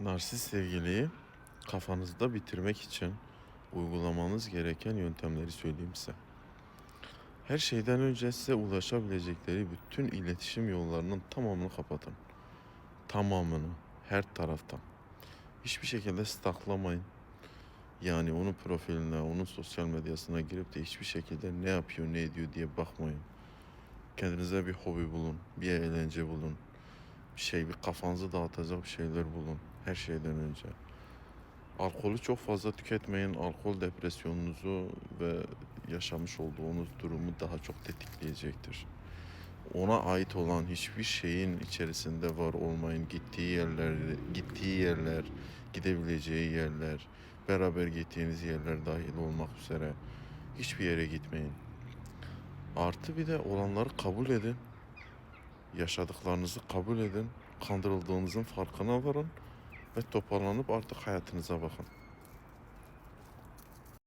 Narsist sevgiliyi kafanızda bitirmek için uygulamanız gereken yöntemleri söyleyeyim size. Her şeyden önce size ulaşabilecekleri bütün iletişim yollarının tamamını kapatın. Tamamını, her taraftan. Hiçbir şekilde stalklamayın. Yani onun profiline, onun sosyal medyasına girip de hiçbir şekilde ne yapıyor, ne ediyor diye bakmayın. Kendinize bir hobi bulun, bir eğlence bulun. Bir kafanızı dağıtacak bir şeyler bulun her şeyden önce. Alkolü çok fazla tüketmeyin. Alkol depresyonunuzu ve yaşamış olduğunuz durumu daha çok tetikleyecektir. Ona ait olan hiçbir şeyin içerisinde var olmayın. Gittiği yerler, gidebileceği yerler, beraber gittiğiniz yerler dahil olmak üzere hiçbir yere gitmeyin. Artı bir de olanları kabul edin. Yaşadıklarınızı kabul edin. Kandırıldığınızın farkına varın ve toparlanıp artık hayatınıza bakın.